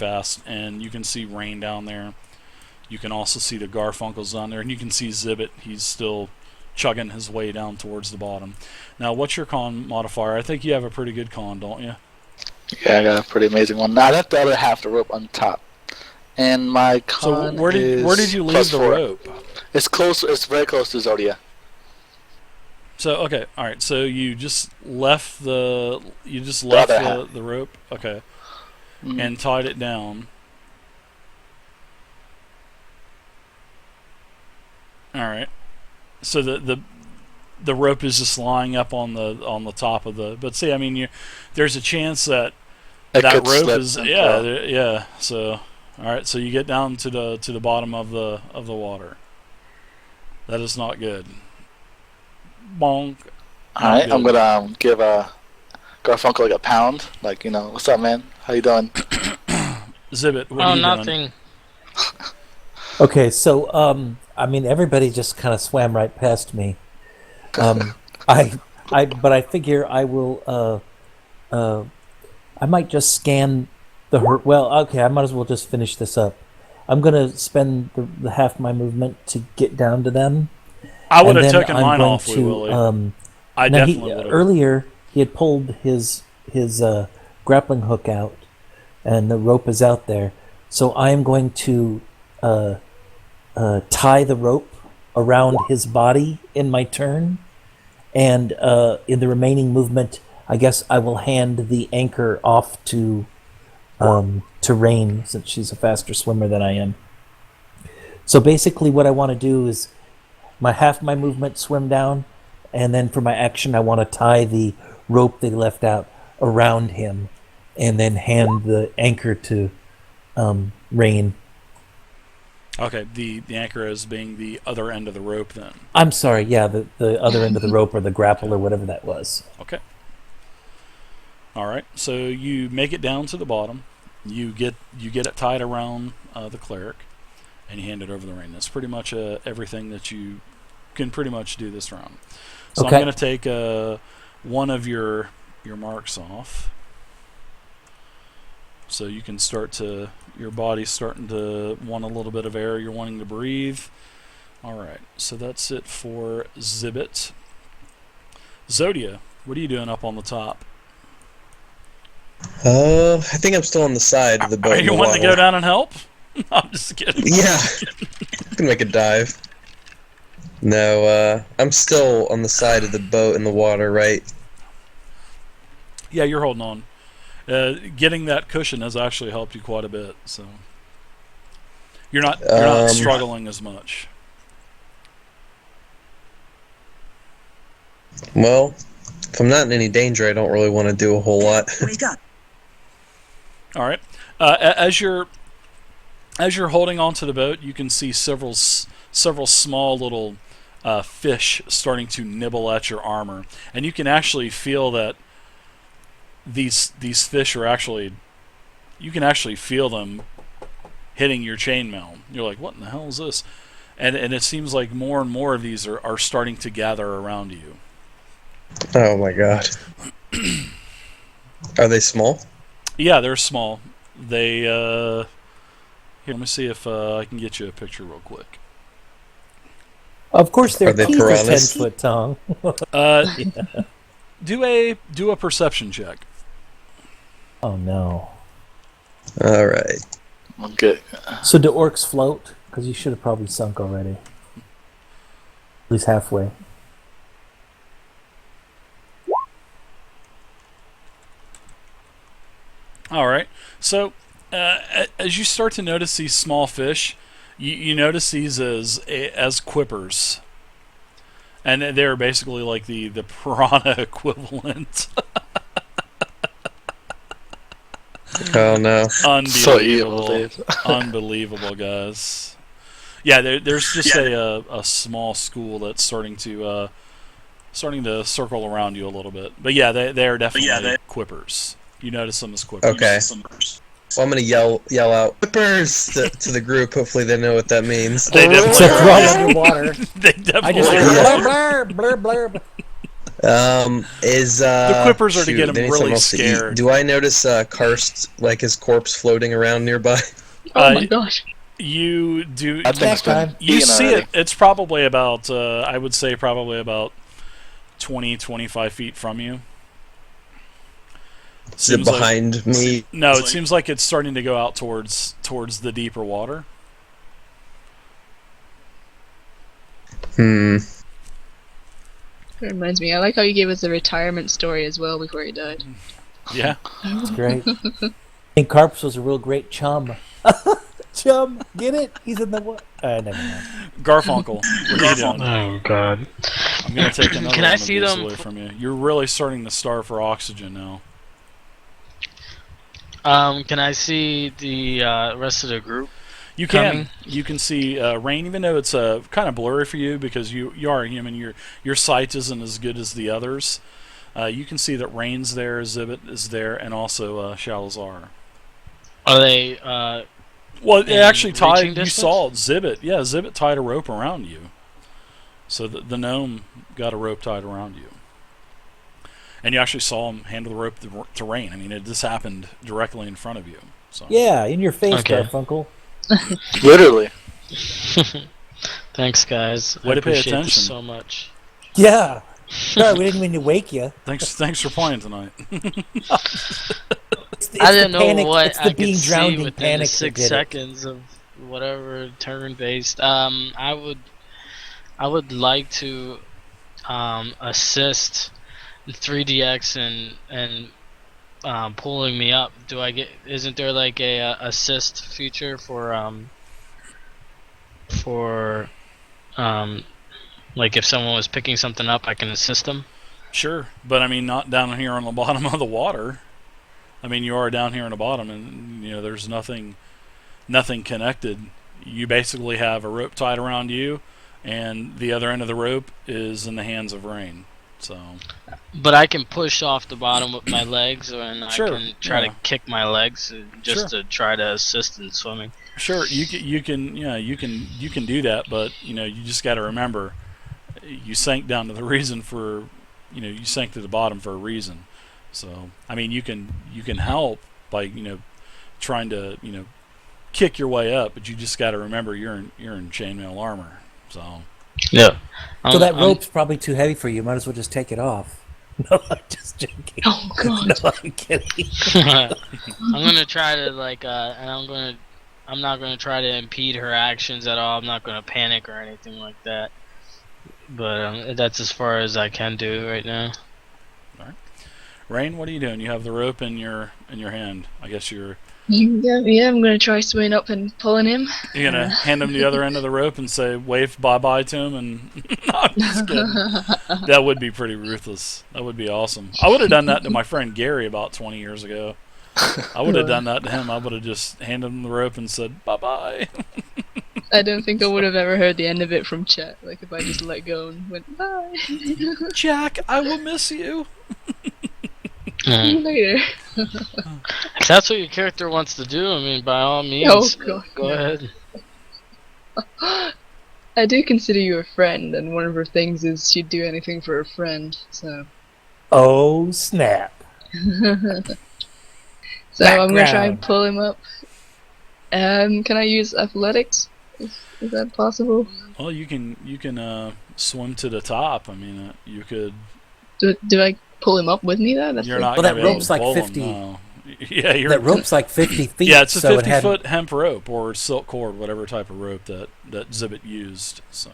fast, and you can see Rayne down there. You can also see the Garfunkles down there, and you can see Zibbet. He's still chugging his way down towards the bottom. Now, what's your con modifier? I think you have a pretty good con, don't you? Yeah, I got a pretty amazing one. Now I left the other half the rope on top, and my con So where did you leave the +4. rope? It's close. It's very close to Zodia. So okay, all right. So you just left the rope, okay, and tied it down. All right. So the rope is just lying up on the top of the. But see, I mean, there's a chance that rope is yeah. So all right. So you get down to the bottom of the water. That is not good. Bonk. Alright, I'm gonna give Garfunkel like a pound. Like, what's up, man? How you doing? Zibbet, what are you nothing. doing? Okay, so I mean, everybody just kind of swam right past me. But I figure I will. I might just scan the hurt. Well, okay, I might as well just finish this up. I'm gonna spend the half my movement to get down to them. I would have taken mine off, Willie. I definitely would have. Earlier, he had pulled his grappling hook out, and the rope is out there. So I am going to tie the rope around his body in my turn, and in the remaining movement, I guess I will hand the anchor off to Rayne, since she's a faster swimmer than I am. So basically, what I want to do is half my movement swim down, and then for my action, I want to tie the rope they left out around him, and then hand the anchor to Rayne. Okay, the anchor as being the other end of the rope then. I'm sorry, yeah, the other end of the rope, or the grapple, or whatever that was. Okay. All right, so you make it down to the bottom. You get it tied around the Cleric, and you hand it over the Rayne. That's pretty much everything that you can pretty much do this round. So okay. I'm going to take one of your marks off, so you can your body's starting to want a little bit of air. You're wanting to breathe. All right, so that's it for Zibbet. Zodia, what are you doing up on the top? I think I'm still on the side of the boat. Are you wanting to go down and help? I'm just kidding. Yeah, I can make a dive. No, I'm still on the side of the boat in the water, right? Yeah, you're holding on. Getting that cushion has actually helped you quite a bit, so you're not struggling as much. Well, if I'm not in any danger, I don't really want to do a whole lot. What do you got? All right. As you're holding onto the boat, you can see several small little fish starting to nibble at your armor, and you can actually feel that these fish are actually. You can actually feel them hitting your chainmail. You're like, what in the hell is this? And it seems like more and more of these are starting to gather around you. Oh my god. Are they small? Yeah, they're small. They here, let me see if I can get you a picture real quick. Of course, their they teeth are piranhas? 10 foot long. Do a perception check. Oh no. All right. Okay. So do orcs float? Because you should have probably sunk already. At least halfway. All right. So as you start to notice these small fish, you notice these as quippers, and they're basically like the piranha equivalent. Oh no. Unbelievable. So evil, Dave. Unbelievable, guys. Yeah, there's just a small school that's starting to circle around you a little bit. But yeah, they are definitely quippers. You notice them as quippers. Okay. Well, I'm gonna yell out "whippers" to the group. Hopefully, they know what that means. They definitely Except we're all underwater. They definitely I just hear blurb, blurb, blurb, blurb. The quippers are to get him they need really something else to eat. scared. Do I notice Karst, like his corpse floating around nearby? Oh my gosh. You do. I think Next it's been time. You eaten see already. it. It's probably about, I would say, probably about 20, 25 feet from you. Is it behind me? No, it seems like it's starting to go out towards the deeper water. It reminds me, I like how you gave us a retirement story as well before he died. Yeah. That's great. I think Carps was a real great chum. Chum, get it? He's in the what? Never mind. Garfunkle, what are you doing? Oh god. I'm going to take another Can one I of see these them? away from you. You're really starting to starve for oxygen now. Can I see the rest of the group? You can. Coming. You can see Rayne, even though it's kind of blurry for you because you are a human. Your sight isn't as good as the others. You can see that Rayne's there, Zibbet is there, and also Shalazar. Are they? Well, it In actually tied. reaching You distance? saw Zibbet. Yeah, Zibbet tied a rope around you. So the gnome got a rope tied around you, and you actually saw him handle the rope to Rayne. I mean, this happened directly in front of you. So Yeah, in your face, Okay. Garfunkel. Literally. Thanks, guys. Way I to pay appreciate attention. this so much. Yeah. Sorry, we didn't mean to wake you. thanks for playing tonight. It's I the didn't know panic, what it's the I being could drowned see in within the panic that 6 did it. seconds of whatever turn-based. I would like to assist 3DX and pulling me up. Isn't there like a assist feature for like if someone was picking something up, I can assist them? Sure, but I mean, not down here on the bottom of the water. I mean, you are down here on the bottom, and there's nothing connected. You basically have a rope tied around you, and the other end of the rope is in the hands of Rayne. So But I can push off the bottom with my legs, and Sure, I can try yeah. to kick my legs just Sure. to try to assist in swimming. sure, you can do that, but you just got to remember, you sank down to the reason for, you sank to the bottom for a reason. So I mean, you can help by trying to kick your way up, but you just got to remember you're in chainmail armor. So Yeah. So that rope's probably too heavy for you. Might as well just take it off. No, I'm just joking. Oh god. No, I'm kidding. I'm gonna try to and I'm not gonna try to impede her actions at all. I'm not gonna panic or anything like that. But that's as far as I can do right now. Rayne, what are you doing? You have the rope in your hand. I guess you're Yeah, I'm gonna try swimming up and pulling him. gonna hand him the other end of the rope and say wave bye to him. And no, I'm just kidding. That would be pretty ruthless. That would be awesome. I would have done that to my friend Gary about 20 years ago. I would have done that to him. I would have just handed him the rope and said bye. I don't think I would have ever heard the end of it from Chet. Like if I just let go and went bye. Jack, I will miss you. See you later. If that's what your character wants to do, I mean, by all means, Oh, God, go no. ahead. I do consider you a friend, and one of her things is she'd do anything for a friend. So, Oh, snap. so I'm gonna try Background. and pull him up. Can I use athletics? Is that possible? Well, you can swim to the top. I mean, you could. Do I pull him up with me though? That's You're the- not Well, gonna that be able rope's to like pull 50. him, no. Yeah, you're. That rope's like 50 feet. Yeah, it's a so it 50-foot hemp rope or silk cord, whatever type of rope that Zibbet used. So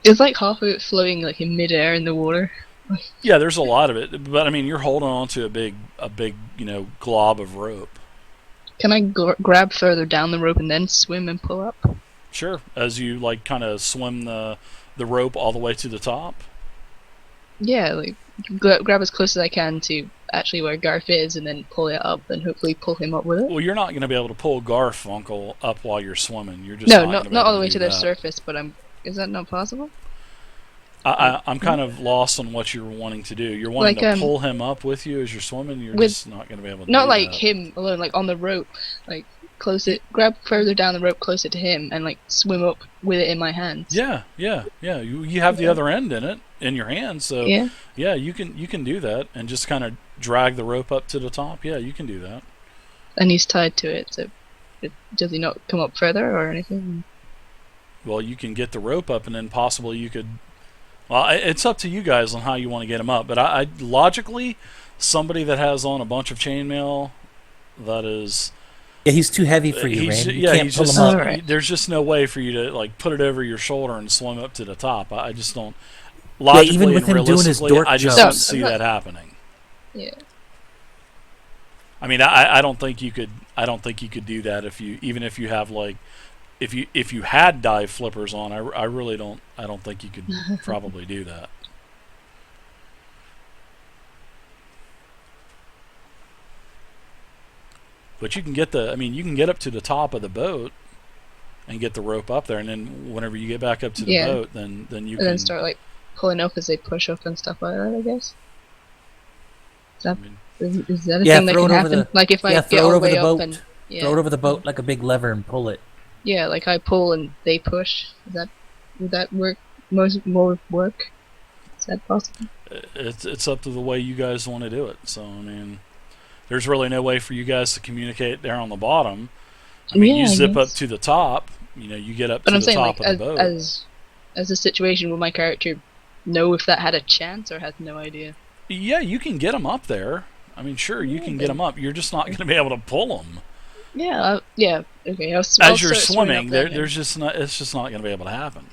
It's like half of it floating like in midair in the water. yeah, there's a lot of it, but I mean, you're holding on to a big glob of rope. Can I grab further down the rope and then swim and pull up? Sure, as you kind of swim the rope all the way to the top. Yeah, like grab as close as I can to actually where Garf is, and then pull it up, and hopefully pull him up with it. Well, you're not going to be able to pull Garfunkel up while you're swimming. You're just No, not gonna be not able all the way do to the that. surface, but Is that not possible? I'm kind of lost on what you're wanting to do. You're wanting Like, to pull him up with you as you're swimming. You're with- just not going to be able to. Not do like that. him alone, like on the rope, like grab further down the rope closer to him, and like swim up with it in my hands. Yeah. You have the other end in your hand, so Yeah. you can do that and just kind of drag the rope up to the top. Yeah, you can do that. And he's tied to it, so does he not come up further or anything? Well, you can get the rope up, and then possibly you could. Well, it's up to you guys on how you want to get him up. But I logically, somebody that has on a bunch of chainmail, that is. Yeah, he's too heavy for you, Rayne. You can't pull him up. Alright. There's just no way for you to like put it over your shoulder and swim up to the top. I just don't. Logically even with and him doing his realistically, dork I just jump. don't see that happening. Yeah. I mean, I don't think you could. I don't think you could do that if you have like, if you had dive flippers on. I really don't. I don't think you could probably do that. But you can get you can get up to the top of the boat and get the rope up there, and then whenever you get back up to the boat, then you And can then start like pulling up as they push up and stuff like that, I guess. Is that a thing that can happen? Like if I get throw it all the over way the up boat. and Throw it over the boat like a big lever and pull it. Yeah, like I pull and they push. Would that work? More work? Is that possible? It's up to the way you guys want to do it. So I mean, there's really no way for you guys to communicate there on the bottom. I mean, you zip up to the top. You get up to the top of the boat. As a situation, will my character know if that had a chance or has no idea? Yeah, you can get them up there. I mean, sure, you can get them up. You're just not going to be able to pull them. Yeah, okay. As you're swimming, there's just not. It's just not going to be able to happen.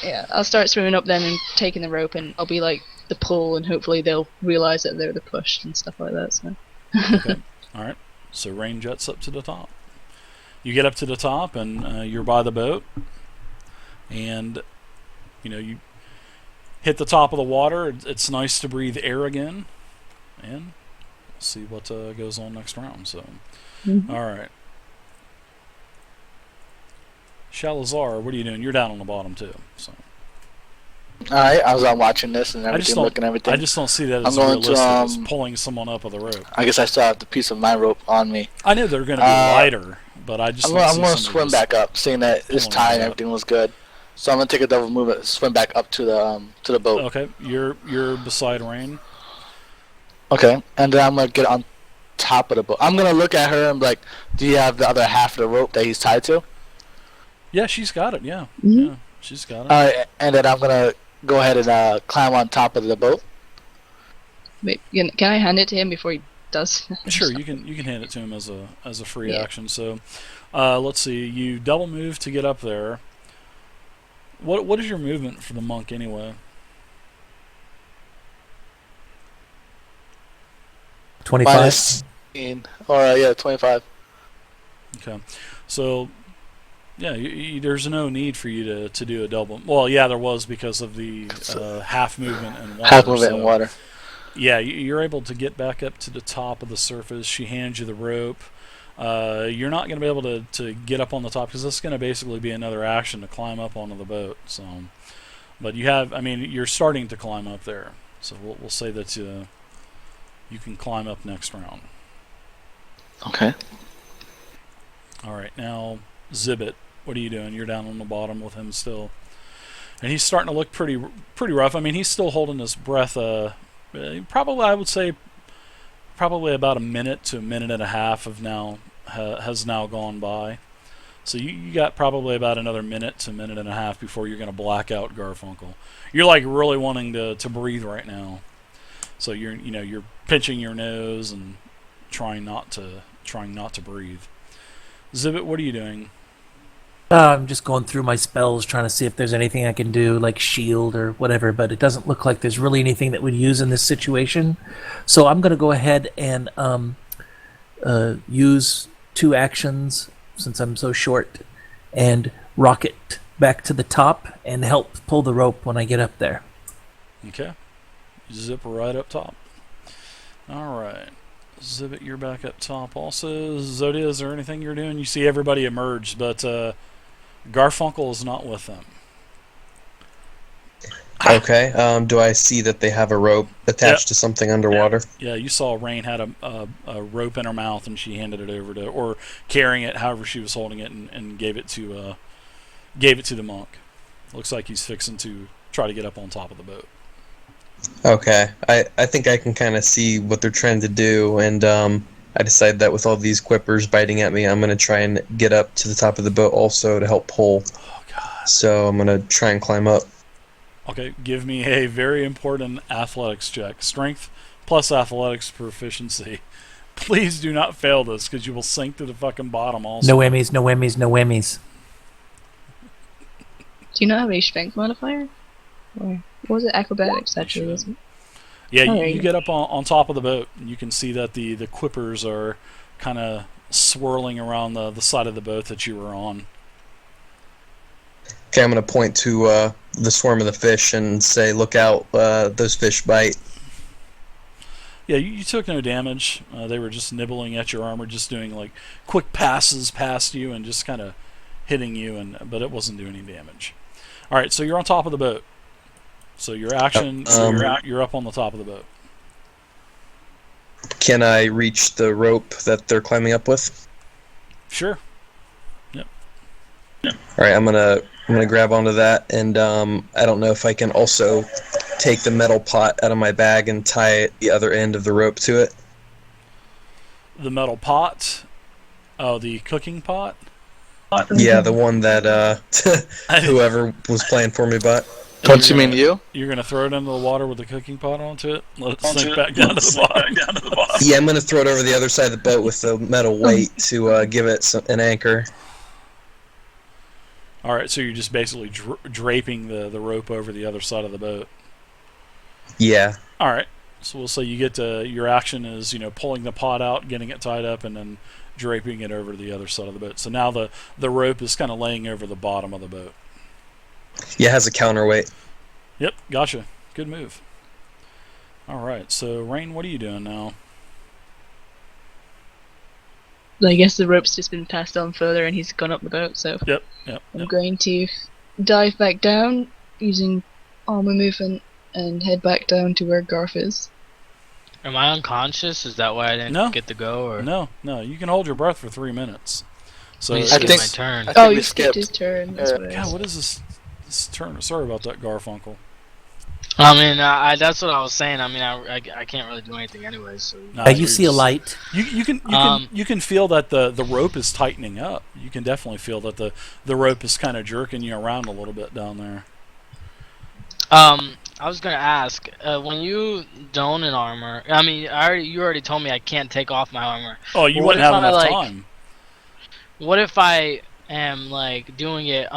Yeah, I'll start swimming up then and taking the rope, and I'll be like the pull, and hopefully they'll realize that they're the push and stuff like that. So. Okay. All right. So Rayne jets up to the top. You get up to the top, and you're by the boat, and you hit the top of the water. It's nice to breathe air again, and we'll see what goes on next round. So, all right. Shalazar, what are you doing? You're down on the bottom too. So. Alright, I was watching this and everything, looking at everything. I just don't see that as I'm going realistic as to, pulling someone up with a rope. I guess I still have the piece of my rope on me. I know they're going to be lighter, but I just. I'm going to swim back up, seeing that it's tied and everything was good. So I'm going to take a double move and swim back up to the boat. Okay, you're beside Rayne. Okay, and then I'm going to get on top of the boat. I'm going to look at her and be like, do you have the other half of the rope that he's tied to? Yeah, she's got it, yeah. Yeah, she's got it. Alright, and then I'm going to go ahead and climb on top of the boat. Wait, can I hand it to him before he does? Sure, you can hand it to him as a free action. So, let's see. You double move to get up there. What is your movement for the monk anyway? 25. Or 25. Okay, so yeah, there's no need for you to do a double. Well, yeah, there was because of the half movement and water. Half movement and water. Yeah, you're able to get back up to the top of the surface. She hands you the rope. You're not going to be able to get up on the top because this is going to basically be another action to climb up onto the boat. So, but you're starting to climb up there. So we'll say that you can climb up next round. Okay. All right, now Zibbit, what are you doing? You're down on the bottom with him still, and he's starting to look pretty rough. I mean, he's still holding his breath. Probably, I would say, probably about a minute to a minute and a half has now gone by. So you got probably about another minute to a minute and a half before you're going to black out Garfunkle. You're like really wanting to breathe right now. So you're pinching your nose and trying not to breathe. Zibbit, what are you doing? I'm just going through my spells, trying to see if there's anything I can do, like shield or whatever, but it doesn't look like there's really anything that would use in this situation. So I'm going to go ahead and use 2 actions, since I'm so short, and rocket back to the top and help pull the rope when I get up there. Okay. You zip right up top. All right. Zibbit, you're back up top also. Zodia, is there anything you're doing? You see everybody emerge, but Garfunkle is not with them. Okay. Do I see that they have a rope attached to something underwater? Yeah, you saw Rayne had a rope in her mouth, and she handed it over to, or carrying it, however she was holding it, and gave it to the monk. Looks like he's fixing to try to get up on top of the boat. Okay. I think I can kind of see what they're trying to do, and I decided that with all these quippers biting at me, I'm going to try and get up to the top of the boat also to help pull. Oh God. So I'm going to try and climb up. Okay, give me a very important athletics check. Strength plus athletics proficiency. Please do not fail this, because you will sink to the fucking bottom also. No Emmys, no Emmys, no Emmys. Do you not have a strength modifier? Or what was it? Acrobatics, actually, should. wasn't it? Yeah, you Alright. get up on top of the boat, and you can see that the quippers are kind of swirling around the side of the boat that you were on. Okay, I'm going to point to the swarm of the fish and say, look out, those fish bite. Yeah, you took no damage. They were just nibbling at your armor, just doing like quick passes past you and just kind of hitting you, but it wasn't doing any damage. All right, so you're on top of the boat. So your action, you're up on the top of the boat. Can I reach the rope that they're climbing up with? Sure. All right, I'm gonna grab onto that, and I don't know if I can also take the metal pot out of my bag and tie the other end of the rope to it. The metal pot. Oh, the cooking pot. Yeah, the one that whoever was playing for me bought. Don't you mean you? You're gonna throw it into the water with the cooking pot onto it. Let it sink back down to the bottom. Yeah, I'm gonna throw it over the other side of the boat with the metal weight to give it an anchor. All right, so you're just basically draping the rope over the other side of the boat. Yeah. All right. So we'll say you get to your action is pulling the pot out, getting it tied up, and then draping it over to the other side of the boat. So now the rope is kind of laying over the bottom of the boat. Yeah, it has a counterweight. Yep, gotcha. Good move. All right. So Rayne, what are you doing now? I guess the rope's just been passed on further and he's gone up the boat, so Yep. I'm going to dive back down using armor movement and head back down to where Garf is. Am I unconscious? Is that why I didn't get to go? Or No. You can hold your breath for 3 minutes. So I I skipped think- my turn. I Oh, we you skipped skipped. his turn. That's what it God, is. what is this turn? Sorry about that, Garfunkel. I mean, that's what I was saying. I mean, I can't really do anything anyway. So Nah, You you're see a just- light. You can feel that the rope is tightening up. You can definitely feel that the rope is kind of jerking you around a little bit down there. I was gonna ask, when you don an armor, I mean, you already told me I can't take off my armor. Oh, you What wouldn't if have I, enough like- time. What if I am like doing it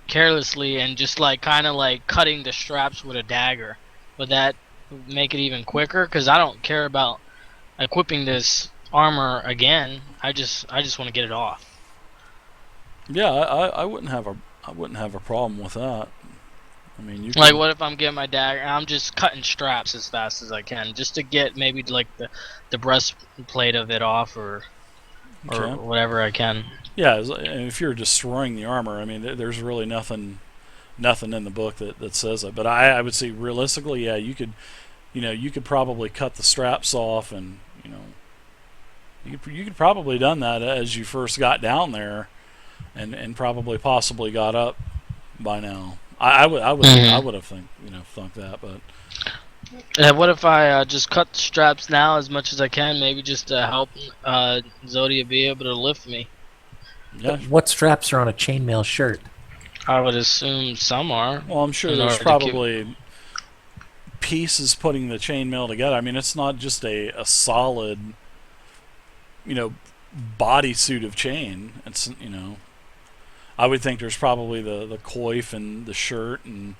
carelessly and just like kind of like cutting the straps with a dagger? Would that make it even quicker? Because I don't care about equipping this armor again. I just want to get it off. Yeah, I wouldn't have a problem with that. I mean, you Like, can, what if I'm getting my dagger and I'm just cutting straps as fast as I can, just to get maybe like the breastplate of it off or Okay. whatever I can. Yeah, if you're destroying the armor, I mean, there's really nothing in the book that says it. But I would say realistically, yeah, you could probably cut the straps off, and you could probably done that as you first got down there, and probably possibly got up by now. I would have thunk that, but And what if I just cut the straps now as much as I can, maybe just to help Zodia be able to lift me? yeah. What straps are on a chainmail shirt? I would assume some are. Well, I'm sure In there's order to keep- probably pieces putting the chainmail together. I mean, it's not just a solid, bodysuit of chain. It's I would think there's probably the coif and the shirt and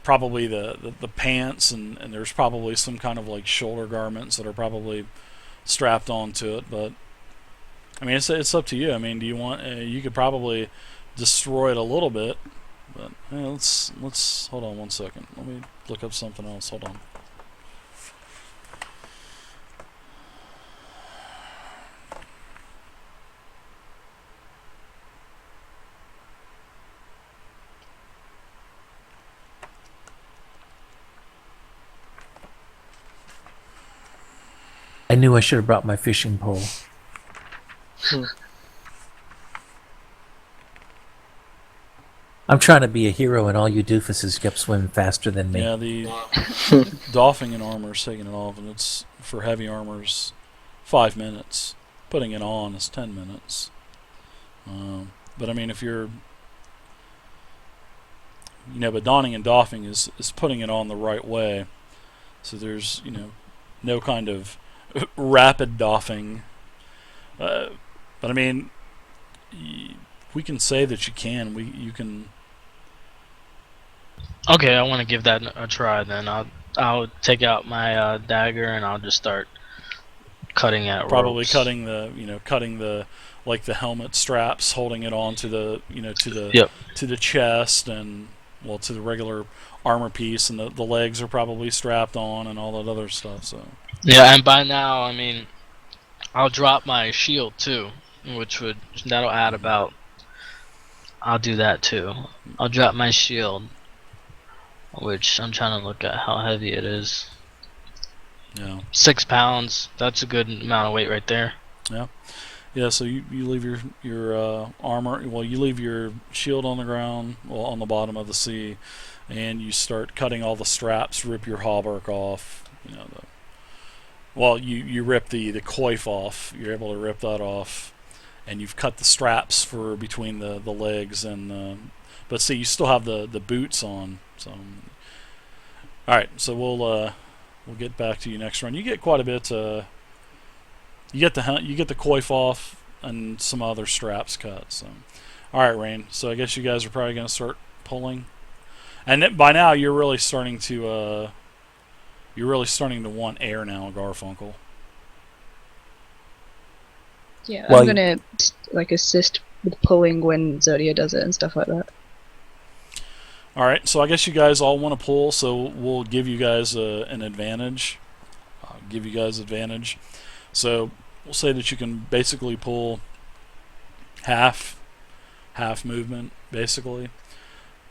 probably the pants and there's probably some kind of like shoulder garments that are probably strapped onto it. But I mean, it's up to you. I mean, do you want? You could probably destroy it a little bit, but let's hold on one second. Let me look up something else. Hold on. I knew I should have brought my fishing pole. I'm trying to be a hero, and all you doofuses kept swimming faster than me. Yeah, the doffing and armor is taking it off, and it's for heavy armors 5 minutes. Putting it on is 10 minutes. But I mean, if you're, but donning and doffing is putting it on the right way. So there's, no kind of rapid doffing. But I mean, we can say that you can. You can. Okay, I want to give that a try. Then I'll take out my dagger and I'll just start cutting at Probably ropes. cutting the like the helmet straps, holding it on to the to the chest and to the regular armor piece, and the legs are probably strapped on and all that other stuff. So Yeah, and by now, I mean, I'll drop my shield too, that'll add about. I'll do that too. I'll drop my shield, which I'm trying to look at how heavy it is. yeah. 6 pounds. That's a good amount of weight right there. Yeah, so you leave your armor. Well, you leave your shield on the ground, on the bottom of the sea, and you start cutting all the straps. Rip your hauberk off. You rip the coif off. You're able to rip that off, and you've cut the straps for between the legs and. But see, you still have the boots on. So, all right. So we'll get back to you next run. You get quite a bit. You get the coif off and some other straps cut. So, all right, Rayne. So I guess you guys are probably going to start pulling, and by now you're really starting to want air now, Garfunkle. Yeah, Well, I'm gonna assist with pulling when Zodia does it and stuff like that. All right. So I guess you guys all want to pull. So we'll give you guys an advantage. So we'll say that you can basically pull half movement, basically.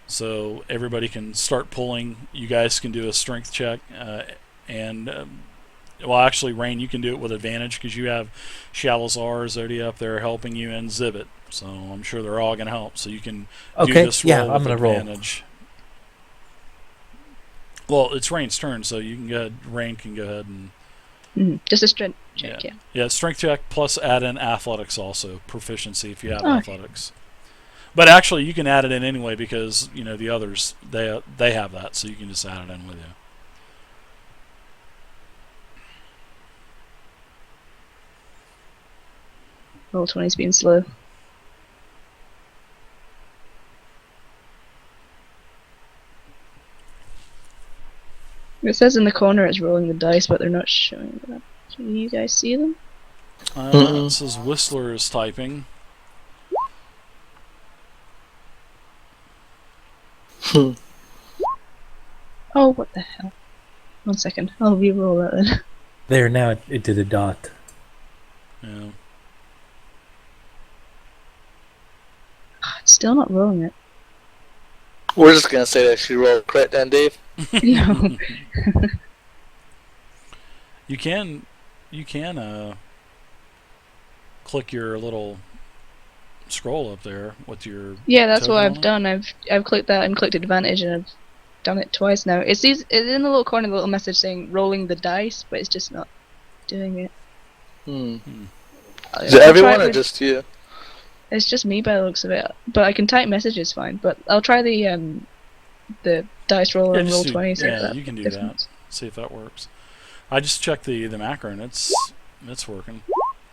So everybody can start pulling. You guys can do a strength check, actually, Rayne, you can do it with advantage because you have Shalazar, Zodia up there helping you, and Zibbet. So I'm sure they're all going to help. So you can do this roll with I'm going to roll. advantage. Well, it's Rayne's turn, so you can go ahead. Rayne can go ahead and. Just a strength check, yeah. Yeah, strength check plus add in athletics also, proficiency if you have athletics. But actually, you can add it in anyway because the others they have that, so you can just add it in with you. Roll 20's being slow. It says in the corner it's rolling the dice, but they're not showing that. Can you guys see them? It says Whistler is typing. Oh, what the hell? 1 second. I'll re-roll that then. There, now it did a dot. Yeah. It's still not rolling it. We're just gonna say that she rolled crit then, Dave. No. You can click your little scroll up there with your. Yeah, that's token what on I've it. done. I've clicked that and clicked advantage, and I've done it twice now. It's in the little corner, the little message saying rolling the dice, but it's just not doing it. Is it everyone or just you? It's just me by the looks of it, but I can type messages fine. But I'll try the dice roller and roll 20. Yeah, you can do that. See if that works. I just checked the macro and it's working.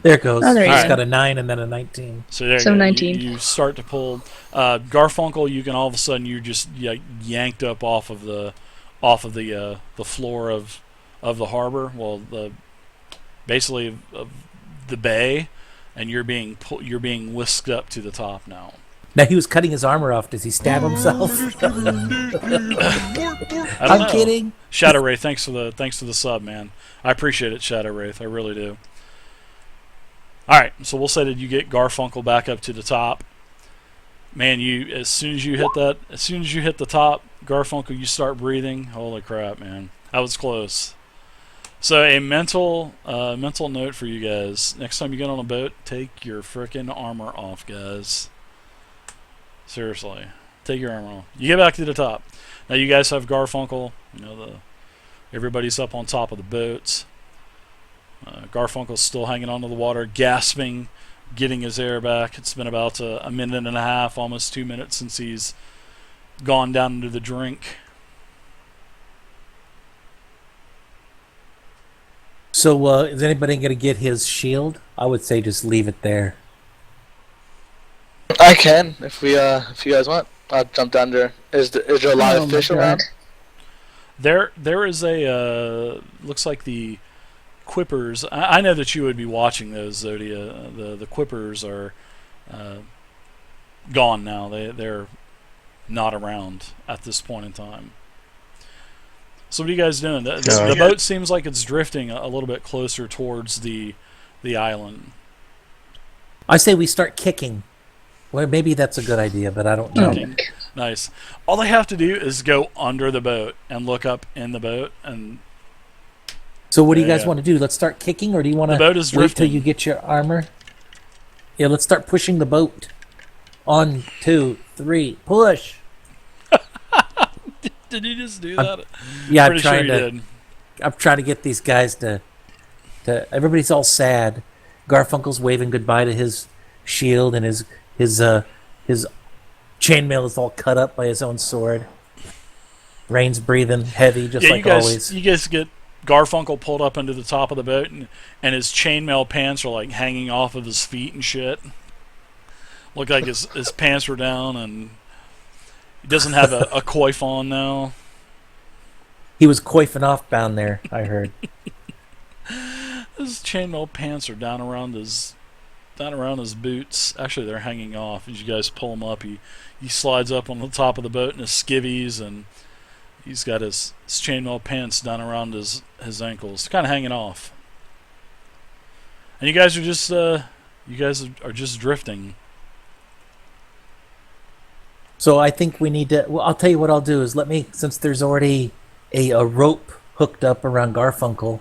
There it goes. Oh, there you It's go. got a 9 and then a 19. So there So you go. 19. You start to pull. Garfunkel, you can all of a sudden you're just yanked up off of the floor of the harbor. Well, basically of the bay, and you're being whisked up to the top now. Now he was cutting his armor off. Does he stab himself? I don't I'm know. kidding. Shadow Wraith, thanks for the sub, man. I appreciate it, Shadow Wraith. I really do. All right, so we'll say that you get Garfunkel back up to the top. Man, as soon as you hit the top, Garfunkel, you start breathing. Holy crap, man, that was close. So a mental note for you guys: next time you get on a boat, take your frickin' armor off, guys. Seriously, take your armor off. You get back to the top. Now you guys have Garfunkle. Everybody's up on top of the boats. Garfunkel's still hanging onto the water, gasping, getting his air back. It's been about a minute and a half, almost 2 minutes since he's gone down into the drink. So, is anybody going to get his shield? I would say just leave it there. I can if you guys want. I'll jump down there. Is there a lot Oh of my fish around? God. There is a looks like the quippers. I know that you would be watching those, Zodia. The quippers are gone now. They're not around at this point in time. So what are you guys doing? The boat seems like it's drifting a little bit closer towards the island. I say we start kicking. Well, maybe that's a good idea, but I don't know. Kicking. Nice. All they have to do is go under the boat and look up in the boat, and So what do you Yeah, guys yeah. want to do? Let's start kicking, or do you want the to boat is wait till drifting. you get your armor? Yeah, let's start pushing the boat. 1, 2, 3, push! Did you just do I'm- that? Yeah, Pretty sure you did. I'm trying to get these guys to. Everybody's all sad. Garfunkel's waving goodbye to his shield, and his chainmail is all cut up by his own sword. Rayne's breathing heavy, just Yeah, like always. you guys get Garfunkel pulled up into the top of the boat, and his chainmail pants are like hanging off of his feet and shit. Look like his pants were down, and he doesn't have a coif on now. He was coifing off down there, I heard. His chainmail pants are down around his boots. Actually, they're hanging off. As you guys pull him up, he slides up on the top of the boat in his skivvies, and he's got his chainmail pants down around his ankles, kind of hanging off. And you guys are just drifting. So I think we need to. Well, I'll tell you what I'll do is since there's already a rope hooked up around Garfunkel.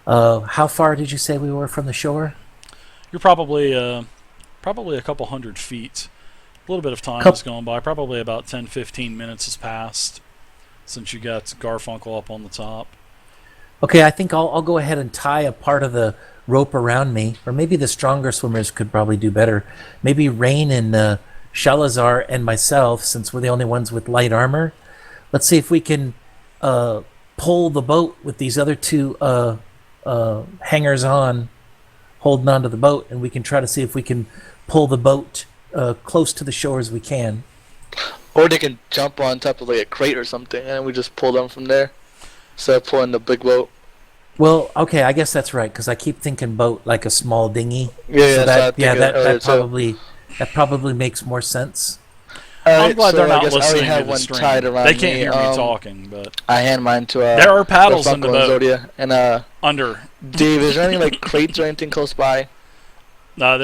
How far did you say we were from the shore? You're probably a couple hundred feet. A little bit of time has gone by. Probably about 10-15 minutes has passed since you got Garfunkel up on the top. Okay, I think I'll go ahead and tie a part of the rope around me, or maybe the stronger swimmers could probably do better. Maybe Rayne and Shalazar and myself, since we're the only ones with light armor. Let's see if we can pull the boat with these other two hangers on, holding onto the boat, and we can try to see if we can pull the boat close to the shore as we can. Or they can jump on top of like a crate or something, and we just pull them from there. Instead of pulling the big boat. Well, okay, I guess that's right, because I keep thinking boat like a small dinghy. Yeah, That probably makes more sense. I'm glad they're I not guess I already listening to have the one stream. tied around They can't me. hear me talking, but I hand mine to there are paddles in the Garfunkel and boat. Zodia. And Under. Dave, is there any like crates or anything close by? No,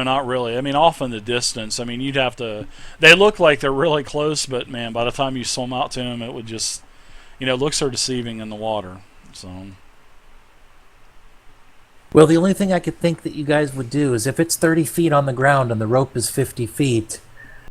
not really. I mean, off in the distance. I mean, you'd have to. They look like they're really close, but man, by the time you swim out to them, it would just, looks are deceiving in the water. So. Well, the only thing I could think that you guys would do is if it's 30 feet on the ground and the rope is 50 feet,